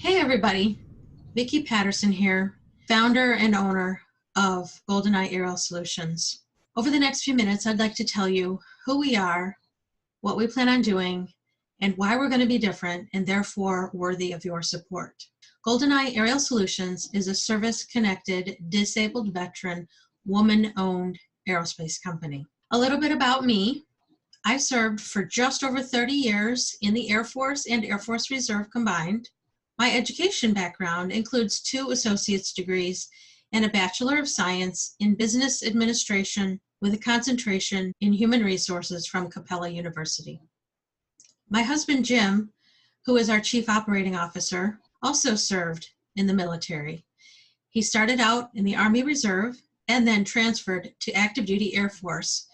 Hey everybody, Vicki Patterson here, founder and owner of GoldenEye Aerial Solutions. Over the next few minutes, I'd like to tell you who we are, what we plan on doing, and why we're going to be different and therefore worthy of your support. GoldenEye Aerial Solutions is a service-connected, disabled veteran, woman-owned aerospace company. A little bit about me. I served for just over 30 years in the Air Force and Air Force Reserve combined. My education background includes 2 associate's degrees and a Bachelor of Science in Business Administration with a concentration in Human Resources from Capella University. My husband, Jim, who is our Chief Operating Officer, also served in the military. He started out in the Army Reserve and then transferred to active duty Air Force.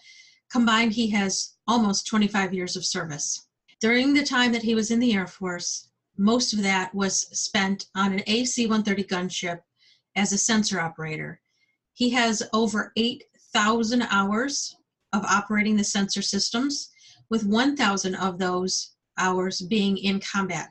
Combined, he has almost 25 years of service. During the time that he was in the Air Force, most of that was spent on an AC-130 gunship as a sensor operator. He has over 8,000 hours of operating the sensor systems, with 1,000 of those hours being in combat.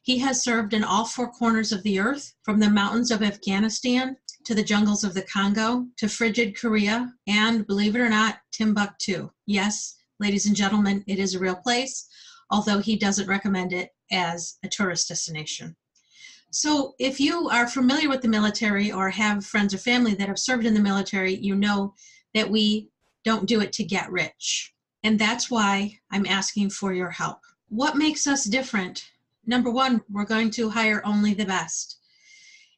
He has served in all 4 corners of the earth, from the mountains of Afghanistan to the jungles of the Congo to frigid Korea, and believe it or not, Timbuktu. Yes, ladies and gentlemen, it is a real place, although he doesn't recommend it as a tourist destination. So if you are familiar with the military or have friends or family that have served in the military, you know that we don't do it to get rich. And that's why I'm asking for your help. What makes us different? Number one, we're going to hire only the best.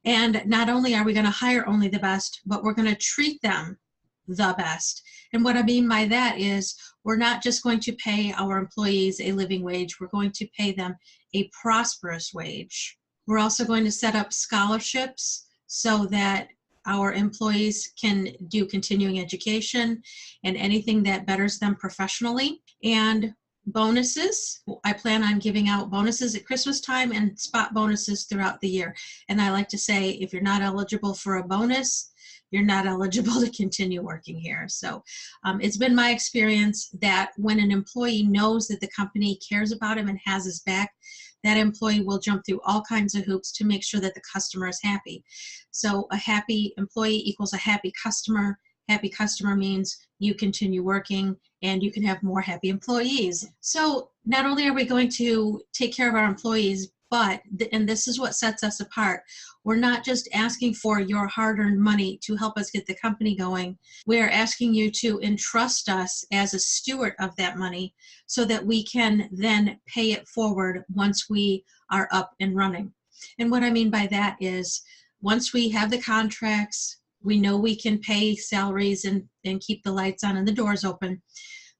And not only are we going to hire only the best, but we're going to treat them the best. And what I mean by that is we're not just going to pay our employees a living wage, we're going to pay them a prosperous wage. We're also going to set up scholarships so that our employees can do continuing education and anything that betters them professionally. And bonuses, I plan on giving out bonuses at Christmas time and spot bonuses throughout the year. And I like to say, if you're not eligible for a bonus, you're not eligible to continue working here. So it's been my experience that when an employee knows that the company cares about him and has his back, that employee will jump through all kinds of hoops to make sure that the customer is happy. So a happy employee equals a happy customer. Happy customer means you continue working and you can have more happy employees. So not only are we going to take care of our employees, but, and this is what sets us apart, we're not just asking for your hard-earned money to help us get the company going. We are asking you to entrust us as a steward of that money so that we can then pay it forward once we are up and running. And what I mean by that is once we have the contracts, we know we can pay salaries and keep the lights on and the doors open,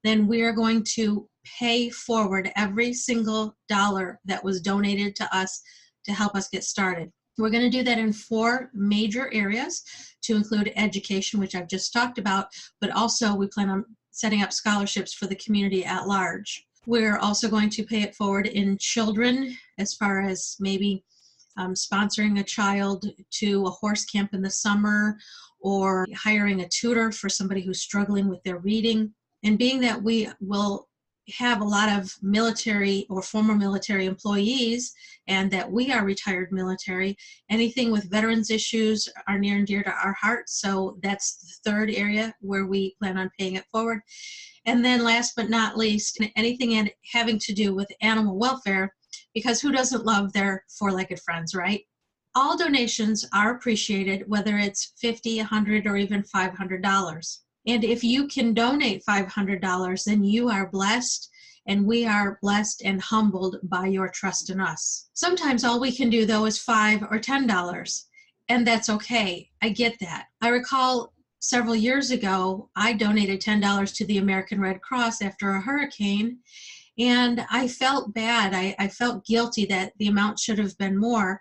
then we are going to pay forward every single dollar that was donated to us to help us get started. We're going to do that in 4 major areas, to include education, which I've just talked about, but also we plan on setting up scholarships for the community at large. We're also going to pay it forward in children, as far as maybe sponsoring a child to a horse camp in the summer, or hiring a tutor for somebody who's struggling with their reading. And being that we will have a lot of military or former military employees, and that we are retired military, anything with veterans issues are near and dear to our hearts. So that's the 3rd area where we plan on paying it forward. And then last but not least, anything having to do with animal welfare, because who doesn't love their 4-legged friends, right? All donations are appreciated, whether it's $50, $100, or even $500. And if you can donate $500, then you are blessed, and we are blessed and humbled by your trust in us. Sometimes all we can do, though, is $5 or $10, and that's okay. I get that. I recall several years ago, I donated $10 to the American Red Cross after a hurricane, and I felt bad. I felt guilty that the amount should have been more.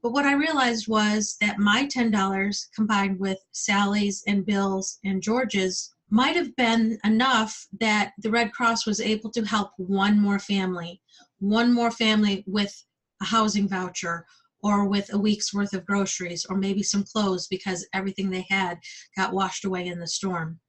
But what I realized was that my $10 combined with Sally's and Bill's and George's might have been enough that the Red Cross was able to help one more family with a housing voucher, or with a week's worth of groceries, or maybe some clothes because everything they had got washed away in the storm.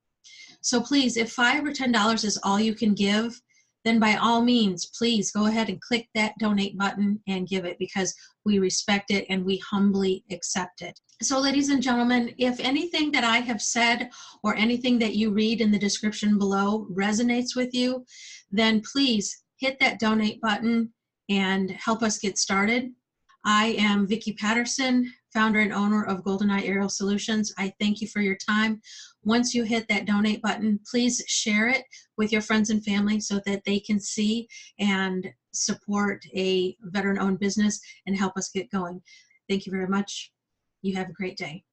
So please, if $5 or $10 is all you can give, then by all means, please go ahead and click that donate button and give it, because we respect it and we humbly accept it. So ladies and gentlemen, if anything that I have said or anything that you read in the description below resonates with you, then please hit that donate button and help us get started. I am Vicki Patterson, founder and owner of GoldenEye Aerial Solutions. I thank you for your time. Once you hit that donate button, please share it with your friends and family so that they can see and support a veteran-owned business and help us get going. Thank you very much. You have a great day.